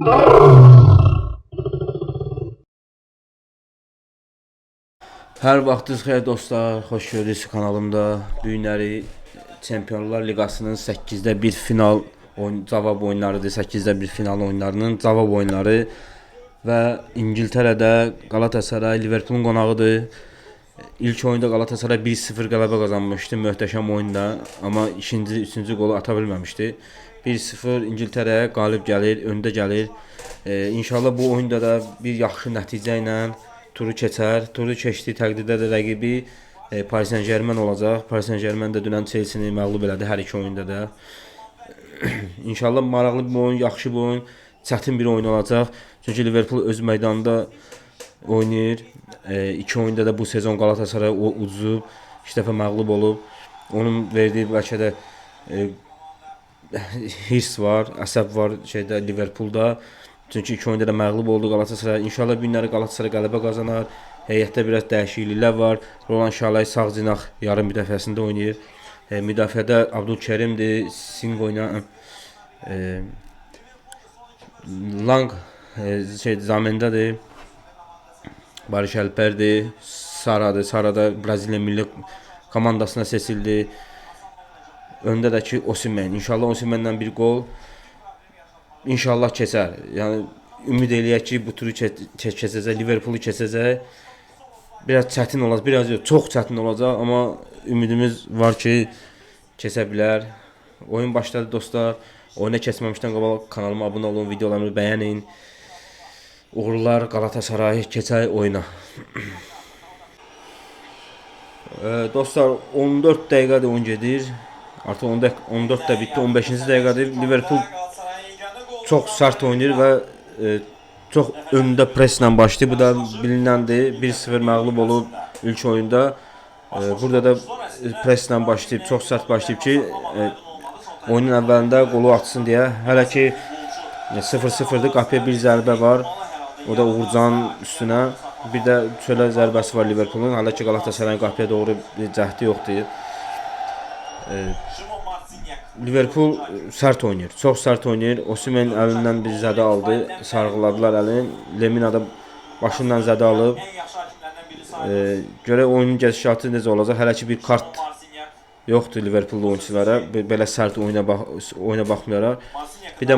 Hər vaxtınız xeyir dostlar, xoş gördünüz kanalımda. Bu günləri Çempionlar Liqasının 8-də 1 final cavab oyunlarıdır. 8-də 1 final oyunlarının cavab oyunları və İngiltərədə Galatasaray Liverpoolun qonağıdır. İlk oyunda Galatasaray 1-0 qələbə qazanmışdı, möhtəşəm oyunda, amma ikinci, üçüncü qolu ata bilməmişdi. 1-0 İngiltərəyə qalib gəlir, öndə gəlir. İnşallah bu oyunda da bir yaxşı nəticə ilə turu keçər. Turu keçdiyi təqdirdə də rəqibi Paris Saint-Germain olacaq. Paris Saint-Germain də dünən Chelsea-ni məğlub elədi hər iki oyunda da. İnşallah maraqlı bir oyun, yaxşı bir oyun, çətin bir oyun olacaq. Çünki Liverpool öz meydanında oynayır. İki oyunda da bu sezon Galatasaray uduzub, 2 dəfə məğlub olub. Onun verdiyi bəlkə də hirs var, əsəb var şeydə Liverpoolda. Çünki iki oyunda da məğlub oldu Galatasaray. İnşallah bu günləri Galatasaray qələbə qazanar. Heyətdə biraz dəyişikliklər var. Roland Şalay sağ cinah yarım müdafiəsində oynayır. Müdafiədə Abdülkerimdir, Singo ilə Lang Zamendədir. Barış Alper'dir, Sara'dır. Sara da Brezilya milli komandasına seçildi. Öndə də ki Osimhen. İnşallah Osimhen'dən bir gol. İnşallah keçər. Yəni ümid eləyək ki, bu turu keçəcək, Liverpoolu keçəcək. Biraz çətin olacaq, biraz yox, çox çətin olacaq, amma ümidimiz var ki, keçə bilər. Oyun başladı dostlar. Oyuna keçməmişdən qabaq kanalıma abunə olun, videolarımı bəyənin. Uğurlar Galatasaray, keçək oyuna. Dostlar 14 dəqiqədir oyun gedir. Artıq 14 də bitdi, 15-ci dəqiqədir. Liverpool çox sərt oynayır və çox öndə preslə başlayır. Bu da bilinəndir. 1-0 məğlub olub ilk oyunda. Burada da preslə başlayıb, çox sərt başlayıb ki, oyunun əvvəlində qolu atsın deyə. Hələ ki 0-0-dır, qapıya bir zərbə var. O da Uğurcan üstünə. Bir də çölə zərbəsi var Liverpoolun. Hələ ki Galatasarayın qapıya doğru bir cəhdi yoxdur. Liverpool sərt oynayır, çox sərt oynayır. Osimhen əlindən bir zədə aldı, sarğıladılar əlini. Lemina da başından zədə alıb. Görə oyunun gedişatı necə olacaq? Hələ ki bir kart yoxdur Liverpool oyunçulara. Belə sərt oyuna baxmayaraq. Bir də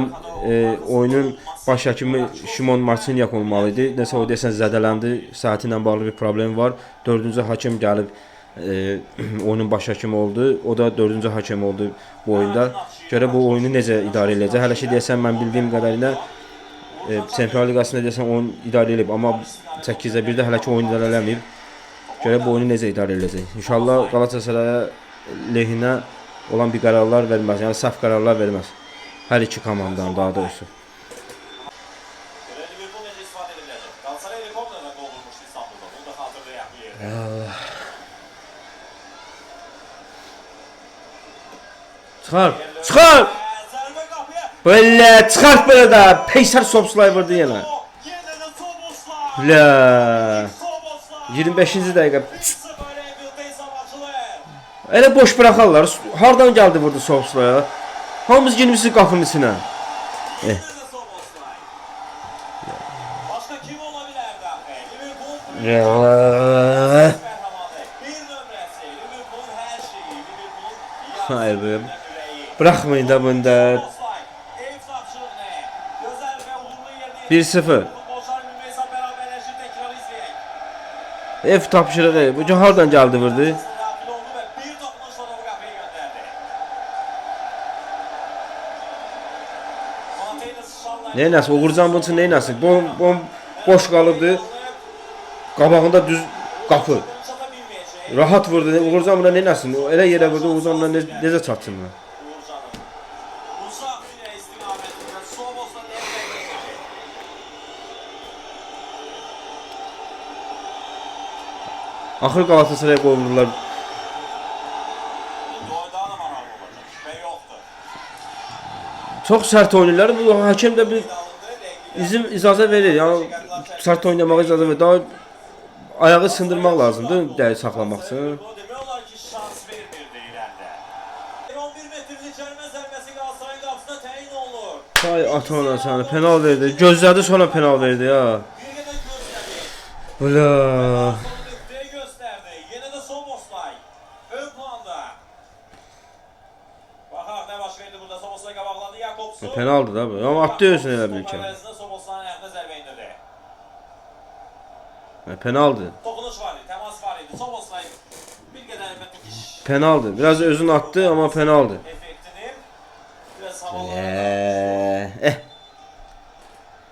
oyunun baş hakimi Şimon Marcinyak olmalı idi. Nəsə o desən zədələndi, saati ilə bağlı bir problem var. 4-cü hakem gəlib oyunun baş hakimi oldu. O da 4-cü hakem oldu bu oyunda. Görə bu oyunu necə idarə edəcək? Hələ ki deyəsən mən bildiyim qədərilə Çempionlar Liqasında deyəsən oyun idarə edib, amma 8-də 1-də hələ ki oyun idarə eləməyib. Görə bu oyunu necə idarə edəcək? İnşallah Galatasaraya lehinə olan bir qərarlar verməz, yəni səhv qərarlar verməz. Hər iki komandanın daha doğrusu. Çıxar! Çıxar! Böyle çıxart böyle da Peysər Sobslay vurdu yenə. La 25-ci dəqiqə. Elə boş buraxarlar. Hardan gəldi vurdu Sobslaya? Hamımız girmişik qapının içinə. Başka kim olabilir Liverpool. Hayır be. Bırakmayın da bunda. 1-0. Ev tapşırığı. Bu hardan geldi vurdu? Neynəsin? Uğurcan bunun üçün neynəsin? Boş qalıbdı. Qabağında düz qapı. Rahat vurdu. Uğurcan buna neynəsin? Elə yerə vurdu. Uğurcan buna necə çatsın buna? Axır Galatasaray'a gol vurdular. Çok sert oynayırlar. Bu hakem de bir icazə verir. Yani sert oynamağa icazə verir. Daha ayağı sındırmaq lazımdır dəqiq saxlamaq üçün. Vay atana sana penal verdi. Gözlədi sonra penal verdi ya. Ula. Yine de Soboslay ön planda. Bakar ne başkaydı burada Soboslay kabaqladı Jakobsen. Penaldı da bu. Ama attı özünə elə bil ki. Soboslayın ayağına zərbə indirdi. Penaldı. Toxunuş var idi, təmas var idi. Soboslay bir qədər əlbəttə ki Penaldı. Biraz özünü attı ama penaldı. effektini biraz havalı.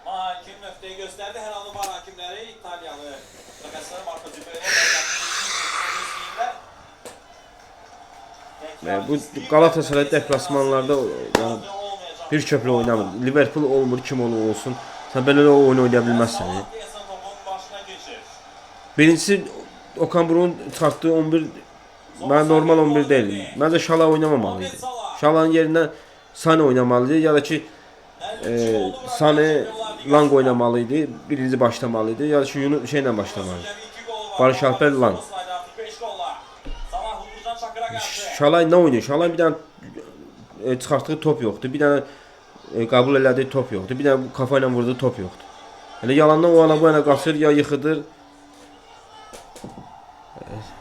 Hakim nöqteyi göstərdi. Hər halda var hakimləri İtalyalı. Rəqəsləri Marco Cipriani. Bu Galatasaray deplasmanlarda yani bir köprü oynamır. Liverpool olmur, kim olsun. Sen böyle oyun oynaya bilmezsen. Birincisi Okan Buruk'un çıkarttığı 11 ben normal 11 değilim. Bence Şala oynamamalıydı. Şala'nın yerine Sane oynamalıydı ya da ki Sane Lang oynamalıydı. Birinci başlamalıydı ya da ki Yunus şeyle başlamalıydı. Barış Alper Lang. Şalay ne oynuyor? Şalay bir tane çıxartdığı top yoktu. Bir tane kabul elədiyi top yoktu. Bir tane kafayla vurduğu top yoktu. Elə yalandan o ana bu yana qaçır ya yıxıdır.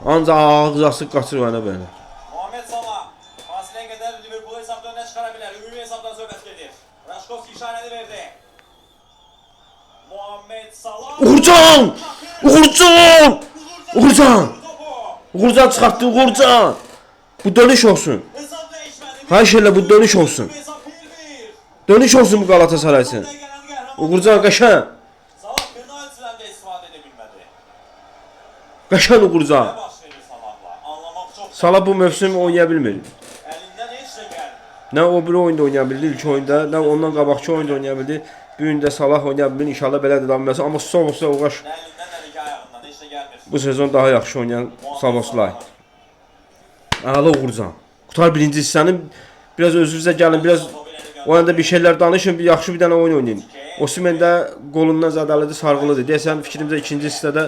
Ancaq ağız açıq qaçır o ana belə. Muhammed Salah fasiləyə qədər Liverpool hesabda önə çıxara bilər. Ümumi hesabdan söhbət gedir. Rashkovski işarəni verdi. Muhammed Salah. Uğurcan! Uğurcan! Uğurcan! Uğurcan çıxartdı, Uğurcan! Bu dönüş olsun. Hesab dəyişmədi. Her şeyle bu dönüş olsun. Hesab 1-1. Dönüş olsun bu Galatasaray için. Uğurcan qaşan. Salah penaltıdan da istifadə edə bilmədi. Qaşan Uğurcan. Ne baş verir Salahla? Anlamaq çox Salah bu mövsüm oynaya bilmir. əlindən heç nə gəlmir. Ne o bir oyunda oynaya bildi ilk oyunda, ne ondan qabaqçı oyunda oynaya bildi. Bu gün də Salah oynaya bilir. İnşallah belə də davam etsin. Amma Soboslay uğraş. Nə əlindən, nə də ki ayağından heç nə gəlmir. Bu sezon daha yaxşı oynayan Soboslay. Ağla Uğurcan. Qutar birinci hissəni biraz özünüzə gəlin, biraz o anda bir şeyler danışın, bir yaxşı bir dənə oyun oynayın. Osimhen də qolundan zədələdi, sarğılıdır. Deyəsən fikrimcə ikinci hissədə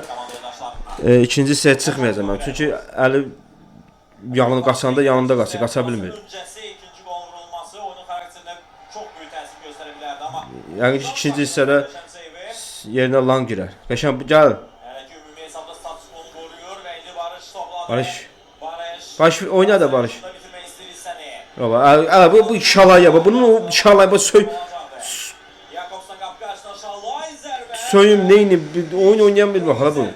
ikinci hissəyə çıxmayacağam mən. Çünki əli yanını qaçanda yanında qaçır, qaça bilmir. Öncəsi ikinci golun vurulması oyunun xarakterində çox böyük təsir göstərə bilərdi amma Yəni ikinci hissədə yerinə Lang girər. Qəşən gəl. hələ ki ümumi hesabda statusunu qoruyur və indi Barış topladı. Barış. Barış Oyna da Barış. bitirmək istəyir hissəni. Baba, bu şalaya baba. Bunun o şalaya baba Jakobsen qapı qarşısına Şalay zərbə. söyüm neyini oyun oynayan bir bax bu.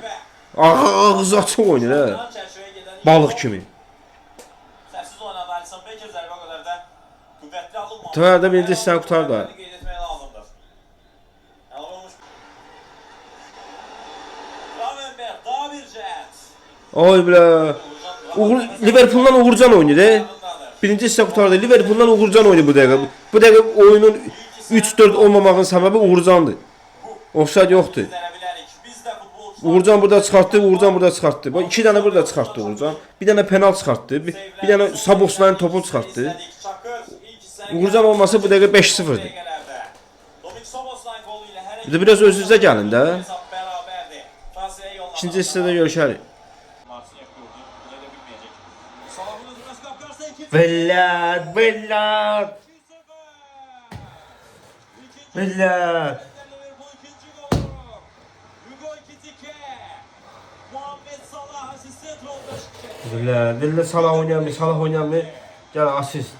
Ağzı açıq oynayır ha. Çərçivəyə gedən Balıq kimi. səhvsiz oynadı Alisson Becker zərbə o qədər də qüvvətli alınmadı. Təhərdə birinci hissəni qutar da. Qeyd etmək lazımdır. Əlavə olmuş. Gravenberg daha bir cəhət. Oy blə. Liverpool'dan Uğurcan oynayır. Birinci hissə qutardı. Liverpool'dan Uğurcan oynayır bu dəqiqə. Bu dəqiqə oyunun 3-4 olmamağın səbəbi Uğurcandır. Offside yoxdur. Biz də futbolçular Uğurcan burada çıxartdı, Uğurcan burada çıxartdı. Bax 2 dənə burada çıxartdı Uğurcan. Bir dənə penal çıxartdı. Bir dənə Saboslayın topunu çıxartdı. Uğurcan olmasa bu dəqiqə 5-0'dır. Bir də biraz özünüzə gəlin də. İkinci hissədə görüşərik. Bellad, bellad. Bellad. Bellad Salah oynayamıyor, Salah oynayamıyor. Gəl asist.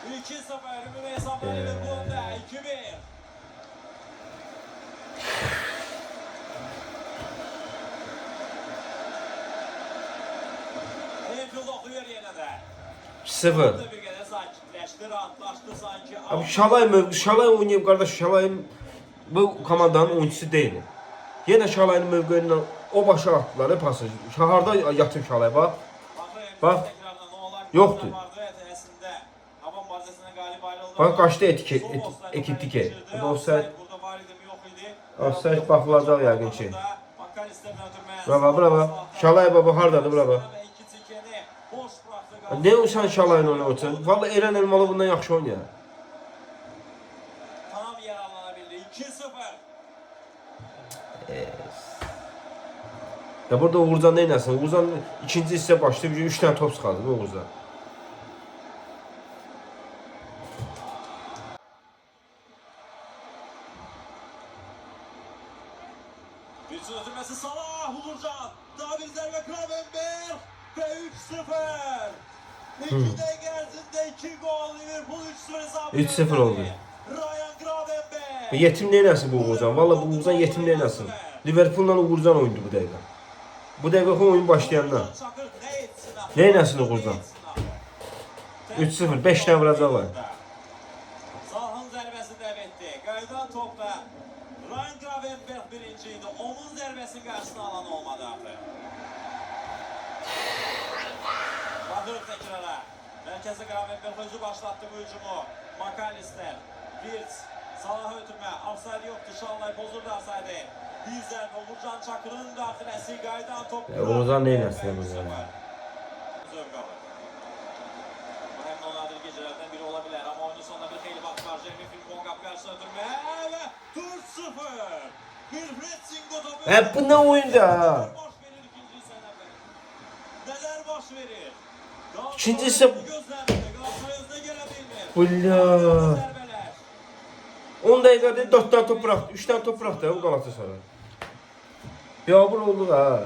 2-0 ümumi hesabda Liverpool'da 2-1. Liverpool oxuyur yenə də. 0. Bir qədər sakitləşdi, rahatlaşdı sanki. Abi Şalay oynayıb qardaş, Şalayın bu komandanın oyuncusu deyil. Yenə Şalayın mövqeyindən o başa atdılar pası. Şaharda yatır Şalay bax. Bax. Yoxdur. Bax qaçdı etike. Bu da offside. Offside baxılacaq yəqin ki. Bravo, bravo. Şalay baba hardadır bravo. Ne o sen Şalayın oynayırsan? Vallahi Eren Elmalı bundan yaxşı oynayır. Tam yaralanabildi. 2-0. Ya burada Uğurcan neynəsin? Uğurcan ikinci hissə başlayıb 3 dənə top çıxardı bu Uğurcan. Virtsin ötürmesi Salah, Uğurcan. Daha bir zərbe Gravenberch ve 3-0. İki dakika ərzində 2 gol, Liverpool 3-0 hesabı 3-0 oldu. Ryan Gravenberch. Yetimliğe nasıl bu Uğurcan? Valla bu Uğurcan yetimliğe nasıl? Liverpool'la Uğurcan oyundu bu dakika. Bu dakika oyun başlayandan. Neyin nasıl Uğurcan? 3-0, 5 tane vuracaklar. Salah'ın zərbəsi dəv etdi. Qaydan topla. Ryan Gravenberch birinciydi. Onun zərbəsinin qarşısını alan olmadı artıq. Vandır təkrara. Mərkəzi Gravenberch özü başlattı bu hücumu. McAllister. Wirtz. Salah'a ötürmə. Offside yoxdur. Şallay pozurdu offside. Bir zərbə. Uğurcan Çakır'ın daxiləsi. Qaydan topla. Uğurcan neyin nasıl bu? Zövq alır. Hem de nadir gecelerden biri olabilir ama oyunun sonunda bir xeyli vaxt var. Jeremy Frimpong qapı qarşısına ötürmə və 4-0. Bir Fredzingo topu. Bu ne oyunda? Baş verir ikinci hissədən. Nələr baş verir? İkinci hissə... Gözlərində Galatasaray özünə gələ bilmir. Bula. Zərbələr. 10 dakikada 4 tane top bıraktı. 3 tane top bıraktı bu Galatasaray. Yağmur oldu ha.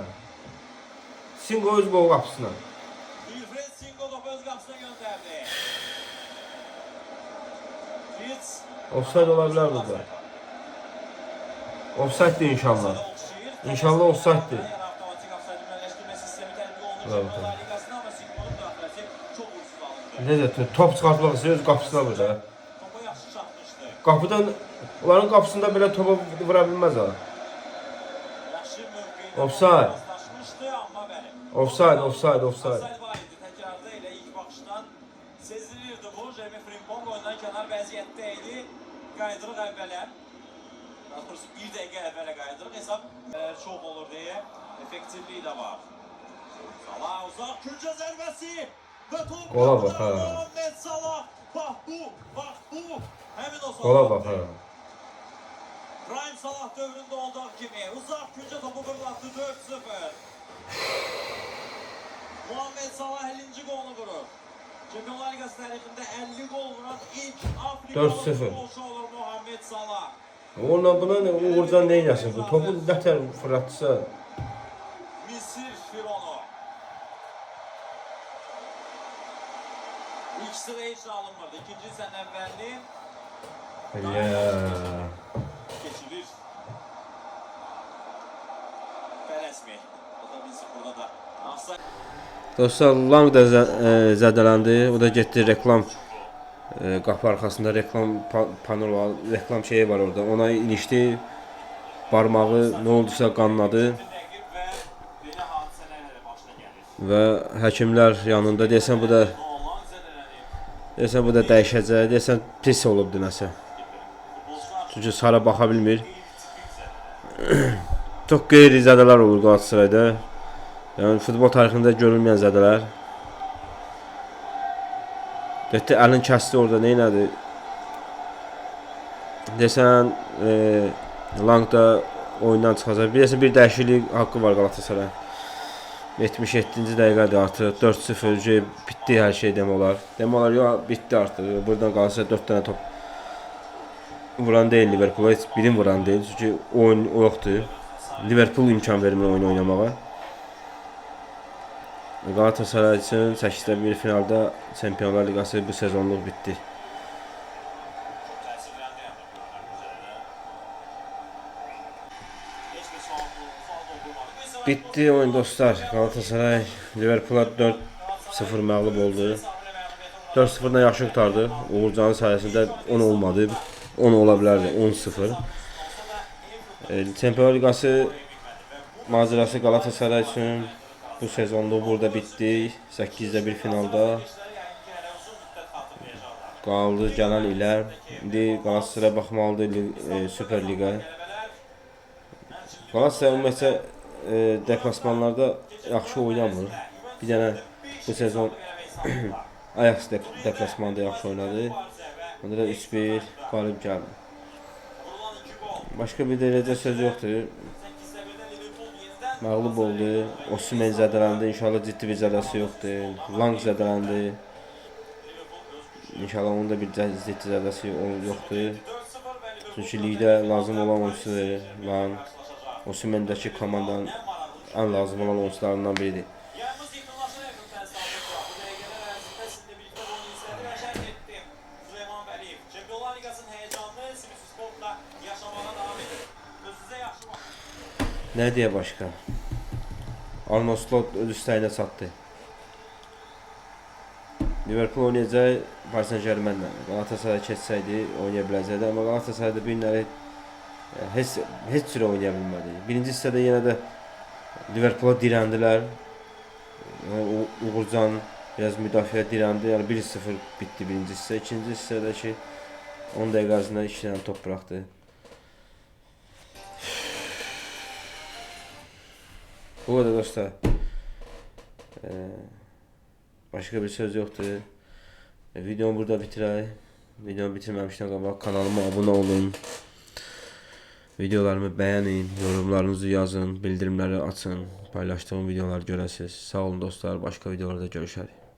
Singo öz gol kapısına. Wilfred Singo topu öz qapısına göndərdi. Fitz. Offside olabilir burada. Offside de inşallah. İnşallah offside'dir. Evet. Ne zaten top çıkartmak istiyor öz kapısına burada. Topa yaxşı çatmışdı. Kapıdan onların kapısında belə topa vura bilmez ha. Yaxşı mövqeydə Offside. rastlaşmışdı, amma bəli. Offside. Offside var idi. Təkrarda elə ilk baxışdan sezilirdi bu. Jeremy Frimpong oyundan kənar vəziyyətdəydi. Qaydırıq əvvələ. Daha doğrusu bir dəqiqə əvvələ qaydırıq. Hesab çox olur deyə effektivliyi də var. Salah uzaq küncə zərbəsi və top Qola bax ha. Muhammed Salah. Bax bu. Həmin o Qola bax ha. Prime Salah dövründə olduğu kimi uzaq küncə topu fırlatdı 4-0. Muhammed Salah 50-ci golunu vurur. Çempionlar Ligası tarixində 50 gol vuran ilk Afrikalı 4-0. futbolçu olur Muhammed Salah. Onunla buna ne Uğurcan ne yapsın bu? Topu neter fırlatsa. Misir Fironu. İlk sıra heç də alınmırdı. İkinci hissənin əvvəlini Ya. geçirir. Beresmi. O da bilsin burada da. Offside. Dostlar Lang da zədələndi. O da getdi reklam qapı arxasında reklam panel var, reklam şeyi var orada. Ona ilişdi. Barmağı nə oldusa qanladı Rəqib və belə hadisələrlə də başına gəlir. və həkimlər yanında desən bu da Olan zədələnib. dəyişəcək. Desən pis olubdu nəsə. Futbolçular Çünki Sara baxa bilmir. Çox qeyri zədələr olur Qalatasarayda. Yəni futbol tarixində görülməyən zədələr. Getdi əlini kəsdi orada, nə elədi? Desən Lang da oyundan çıxacaq. Bir dəyişiklik haqqı var Qalatasarayın. 77-ci dəqiqədir artıq 4-0 bitdi hər şey demək olar. Demək olar yox, bitdi artıq. Buradan Galatasaray 4 dənə top vuran deyil Liverpool, heç birini vuran deyil. Çünki oyun yoxdur. Liverpool imkan vermir oyun oynamağa. Galatasaray üçün 8-də 1 finalda Çempionlar Liqası bu sezonluq bitdi. təsirləndi yəni. Heç bir sual doldurmadı. Bitdi oyun dostlar. Galatasaray Liverpoola 4-0 məğlub oldu. 4-0-dan yaxşı qurtardı. Uğurcanın sayəsində 10 olmadı. 10 ola bilərdi. 10-0. Çempionlar Liqası macərası Galatasaray üçün bu sezonluq burada bitdi. 8-də 1 finalda qaldı gələn illər. İndi Galatasaray baxmalıdır Süper Liqa. Galatasaray ümumiyyətlə deplasmanlarda yaxşı oynamır. Bir dənə bu sezon Ajax deplasmanda yaxşı oynadı. Onda da 3-1 qalib gəldi. Başqa bir deyəcək söz yoxdur. Məğlub oldu. Osimhen zədələndi. İnşallah ciddi bir zədəsi yoxdur. Lang zədələndi. İnşallah onun da bir ciddi zədəsi yoxdur. Çünki ligdə lazım olan oyunçudur. Lang. Osimhendəki komandanın ən lazım olan oyuncularından biridir. Yalnız yakınlaşan Everton sahası var. Bu dəqiqələr ərzində sizinlə birlikdə oyun izlədi və şərh etdi. Süleyman Vəliyev. Çempionlar Liqasının heyecanını Sivas Sportla yaşamağa davam edir. Özünüzə yaxşı baxın. Nə deyə başqa? Arne Slot öz istəyinə çatdı. Liverpool oynayacaq Paris Saint-Germainlə. Galatasaray keçsəydi oynaya biləcəkdi, amma Galatasarayda bu günləri heç cürə oynaya bilmədi. Birinci hissədə yenə də Liverpoola dirəndilər. Uğurcan biraz müdafiə dirəndi. Yəni 1-0 bitdi birinci hissə. İkinci hissədəki 10 dəqiqə ərzində 2 dənə top buraxdı. Bu arada dostlar, başqa bir söz yoxdur. Videomu burada bitirək. Videomu bitirməmişdən qabaq kanalıma abunə olun. Videolarımı bəyənin, yorumlarınızı yazın, bildirimləri açın, paylaşdığım videoları görəsiniz. Sağ olun dostlar, başqa videolarda görüşərik.